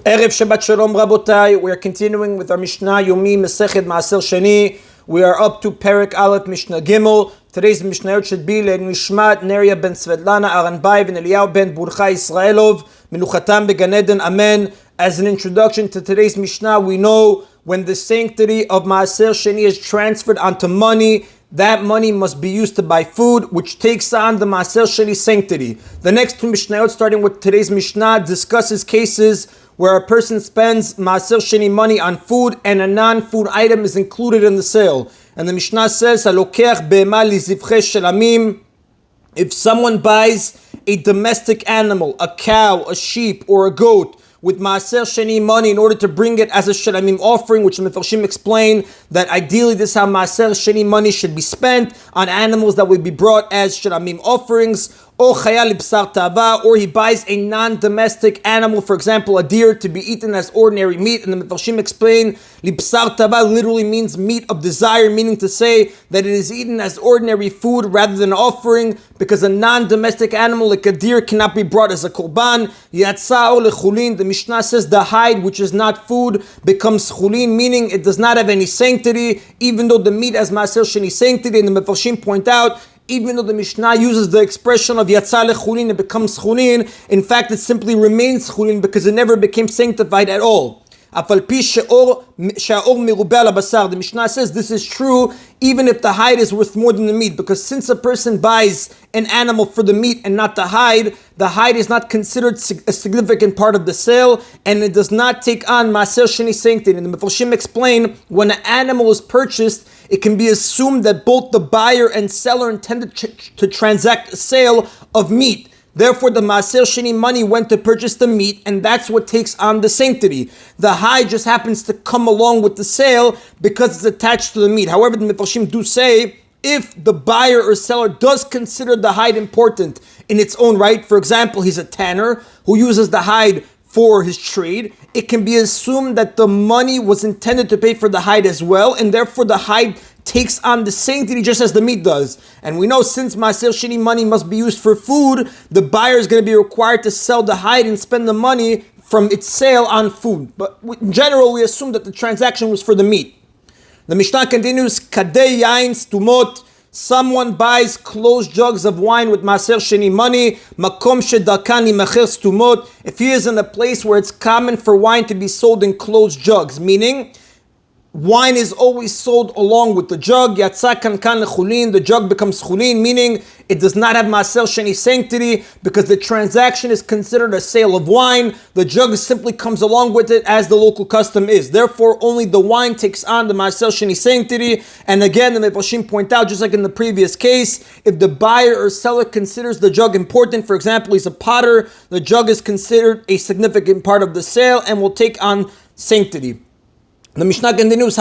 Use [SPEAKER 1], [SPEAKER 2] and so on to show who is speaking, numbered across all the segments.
[SPEAKER 1] Erev Shabbat Shalom Rabotai. We are continuing with our Mishna Yomi Masechet Maaser Sheni. We are up to Perek Aleph Mishnah Gimel. Today's Mishnayot should be Nishmat Neria ben Svetlana Aranbai ben Eliyahu ben Burcha Israelov Menuchatam beGan Eden Amen. As an introduction to today's Mishnah, we know when the sanctity of Maaser Sheni is transferred onto money, that money must be used to buy food, which takes on the Maaser Sheni sanctity. The next two Mishnayot, starting with today's Mishnah, discusses cases where a person spends Maaser Sheni money on food and a non-food item is included in the sale. And the Mishnah says, "Halokeach be'ema lizivche shelamim." If someone buys a domestic animal, a cow, a sheep, or a goat, with Maaser Sheni money in order to bring it as a Shelamim offering, which the Mefarshim explain that ideally this is how Maaser Sheni money should be spent on animals that would be brought as Shelamim offerings, or Chaya Libsar Tava, or he buys a non-domestic animal, for example a deer, to be eaten as ordinary meat. And the Mefarshim explain Libsar Tava literally means meat of desire, meaning to say that it is eaten as ordinary food rather than an offering, because a non-domestic animal like a deer cannot be brought as a korban. Yatzao lechulin, the Mishnah says the hide, which is not food, becomes chulin, meaning it does not have any sanctity, even though the meat has Maaser Sheni sanctity. And the Mefarshim point out, even though the Mishnah uses the expression of Yatsa lechulin, it becomes chulin, in fact it simply remains chulin because it never became sanctified at all. The Mishnah says this is true even if the hide is worth more than the meat, because since a person buys an animal for the meat and not the hide is not considered a significant part of the sale, and it does not take on Maaser Sheni sanctity. And the Mefarshim explain, when an animal is purchased, it can be assumed that both the buyer and seller intended to transact a sale of meat. Therefore, the Maaser Sheni money went to purchase the meat, and that's what takes on the sanctity. The hide just happens to come along with the sale because it's attached to the meat. However, the Mefarshim do say, if the buyer or seller does consider the hide important in its own right, for example, he's a tanner who uses the hide for his trade, it can be assumed that the money was intended to pay for the hide as well, and therefore the hide takes on the sanctity just as the meat does. And we know since Maaser Sheni money must be used for food, the buyer is going to be required to sell the hide and spend the money from its sale on food. But in general, we assume that the transaction was for the meat. The Mishnah continues, Kadei yain stumot. Someone buys closed jugs of wine with Maaser Sheni money. Makom shedarkan yimacher stumot. If he is in a place where it's common for wine to be sold in closed jugs, meaning wine is always sold along with the jug. Yatsa kankan lechulin, the jug becomes chulin, meaning it does not have Maaser Sheni sanctity because the transaction is considered a sale of wine. The jug simply comes along with it as the local custom is. Therefore, only the wine takes on the Maaser Sheni sanctity. And again, the Mefarshim point out, just like in the previous case, if the buyer or seller considers the jug important, for example, he's a potter, the jug is considered a significant part of the sale and will take on sanctity. The Mishnah continues,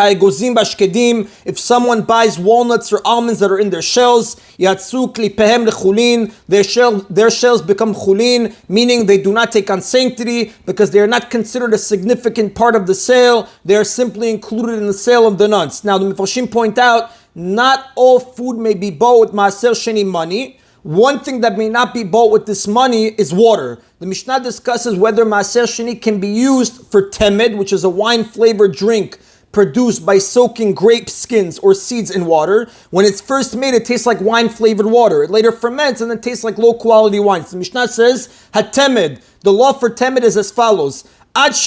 [SPEAKER 1] if someone buys walnuts or almonds that are in their shells, yatsu klipehem lechulin, their shells become chulin, meaning they do not take on sanctity because they are not considered a significant part of the sale. They are simply included in the sale of the nuts. Now the Mefarshim point out, not all food may be bought with Maaser Sheni money. One thing that may not be bought with this money is water. The Mishnah discusses whether Maaser Sheni can be used for temed, which is a wine-flavored drink produced by soaking grape skins or seeds in water. When it's first made, it tastes like wine-flavored water. It later ferments and then tastes like low-quality wine. So the Mishnah says, hatemed, the law for temed is as follows. If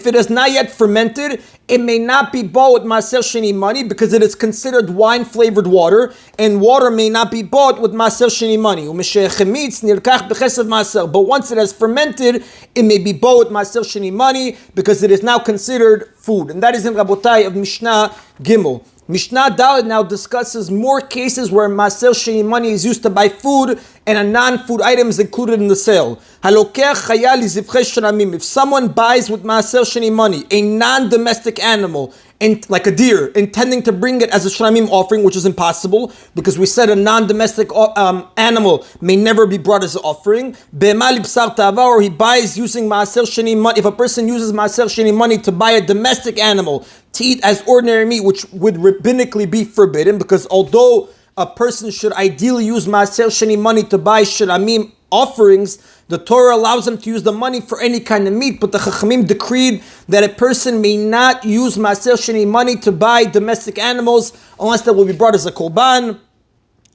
[SPEAKER 1] it is not yet fermented, it may not be bought with Maaser Sheni money because it is considered wine-flavored water, and water may not be bought with Maaser Sheni money. But once it has fermented, it may be bought with Maaser Sheni money because it is now considered food. And that is in Rabotai of Mishnah Gimel. Mishnah Dalet now discusses more cases where Maaser Sheni money is used to buy food and a non-food item is included in the sale. If someone buys with Maaser Sheni money a non-domestic animal, like a deer, intending to bring it as a Shlamim offering, which is impossible because we said a non-domestic animal may never be brought as an offering. Or he buys using Maaser Sheni money. If a person uses Maaser Sheni money to buy a domestic animal to eat as ordinary meat, which would rabbinically be forbidden, because although a person should ideally use Maaser Sheni money to buy Shlamim offerings, The Torah allows them to use the money for any kind of meat, but the Chachamim decreed that a person may not use Maaser Sheni money to buy domestic animals unless that will be brought as a korban.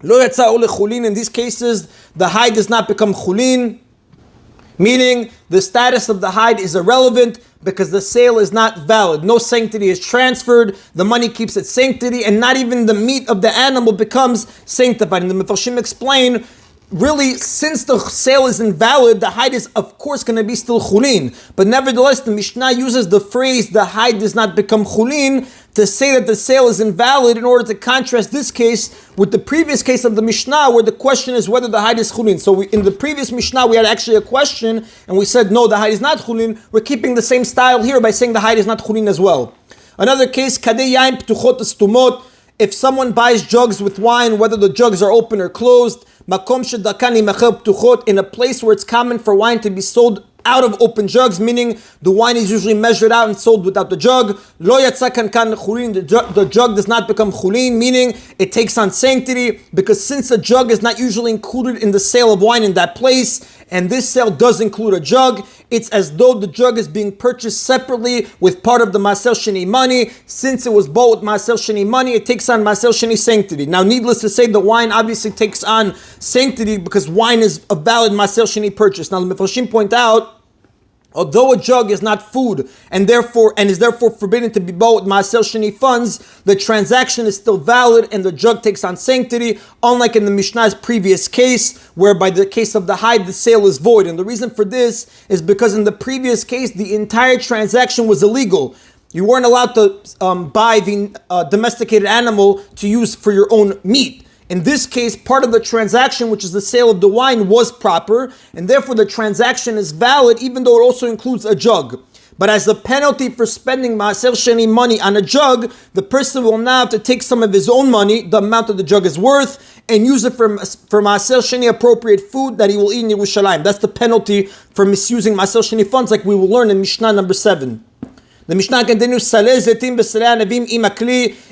[SPEAKER 1] Lo yatza'u lechulin. In these cases, the hide does not become chulin, meaning the status of the hide is irrelevant because the sale is not valid. No sanctity is transferred, the money keeps its sanctity, and not even the meat of the animal becomes sanctified. And the Mefarshim explain, really, since the sale is invalid, the hide is of course going to be still chulin. But nevertheless, the Mishnah uses the phrase, the hide does not become chulin, to say that the sale is invalid in order to contrast this case with the previous case of the Mishnah where the question is whether the hide is chulin. So in the previous Mishnah we had actually a question and we said no, the hide is not chulin. We're keeping the same style here by saying the hide is not chulin as well. Another case, kadei yain ptuchot estumot. If someone buys jugs with wine, whether the jugs are open or closed, makom shedakani mechel ptuchot, in a place where it's common for wine to be sold out of open jugs, meaning the wine is usually measured out and sold without the jug. Lo yatsa kan chulin, the jug does not become chulin, meaning it takes on sanctity, because since a jug is not usually included in the sale of wine in that place, and this sale does include a jug, it's as though the jug is being purchased separately with part of the Maaser Sheni money. Since it was bought with Maaser Sheni money, it takes on Maaser Sheni sanctity. Now, needless to say, the wine obviously takes on sanctity because wine is a valid Maaser Sheni purchase. Now, the Mefarshim point out, although a jug is not food and is therefore forbidden to be bought with Maaser Sheni funds, the transaction is still valid and the jug takes on sanctity, unlike in the Mishnah's previous case, whereby the case of the hide, the sale is void. And the reason for this is because in the previous case, the entire transaction was illegal. You weren't allowed to buy the domesticated animal to use for your own meat. In this case, part of the transaction, which is the sale of the wine, was proper, and therefore the transaction is valid, even though it also includes a jug. But as a penalty for spending Maaser Sheni money on a jug, the person will now have to take some of his own money, the amount that the jug is worth, and use it for Maaser Sheni appropriate food that he will eat in Yerushalayim. That's the penalty for misusing Maaser Sheni funds, like we will learn in Mishnah number 7. The Mishnah continues,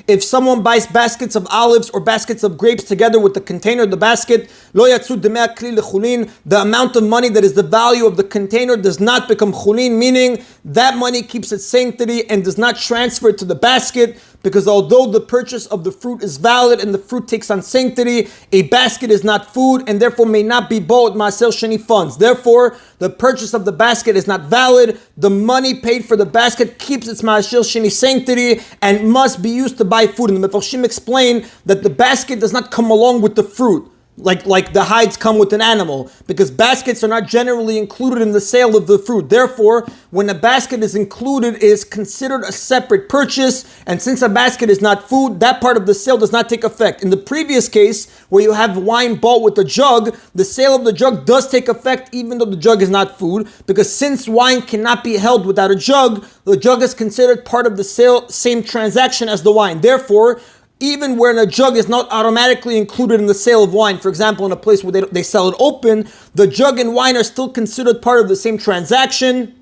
[SPEAKER 1] if someone buys baskets of olives or baskets of grapes together with the container, the basket, the amount of money that is the value of the container does not become chulin, meaning that money keeps its sanctity and does not transfer to the basket, because although the purchase of the fruit is valid and the fruit takes on sanctity, a basket is not food and therefore may not be bought with Maaser Sheni funds. Therefore, the purchase of the basket is not valid. The money paid for the basket keeps its Maaser Sheni sanctity and must be used to buy food. And the Mefarshim explain that the basket does not come along with the fruit, like the hides come with an animal, because baskets are not generally included in the sale of the fruit. Therefore, when a basket is included, it is considered a separate purchase, and since a basket is not food, that part of the sale does not take effect. In the previous case, where you have wine bought with a jug, the sale of the jug does take effect even though the jug is not food, because since wine cannot be held without a jug, the jug is considered part of the same transaction as the wine. Therefore, even when a jug is not automatically included in the sale of wine, for example, in a place where they sell it open, the jug and wine are still considered part of the same transaction.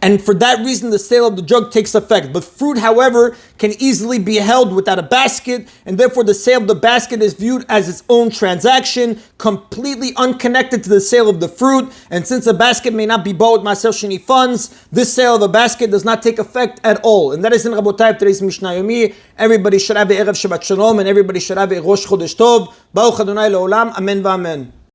[SPEAKER 1] And for that reason, the sale of the jug takes effect. But fruit, however, can easily be held without a basket, and therefore the sale of the basket is viewed as its own transaction, completely unconnected to the sale of the fruit. And since a basket may not be bought with Maaser Sheni funds, this sale of a basket does not take effect at all. And that is in Rabotai today's Mishna Yomi. Everybody should have a Erev Shabbat Shalom, and everybody should have a Rosh Chodesh Tov. Baruch Adonai Le'olam. Amen v'amen.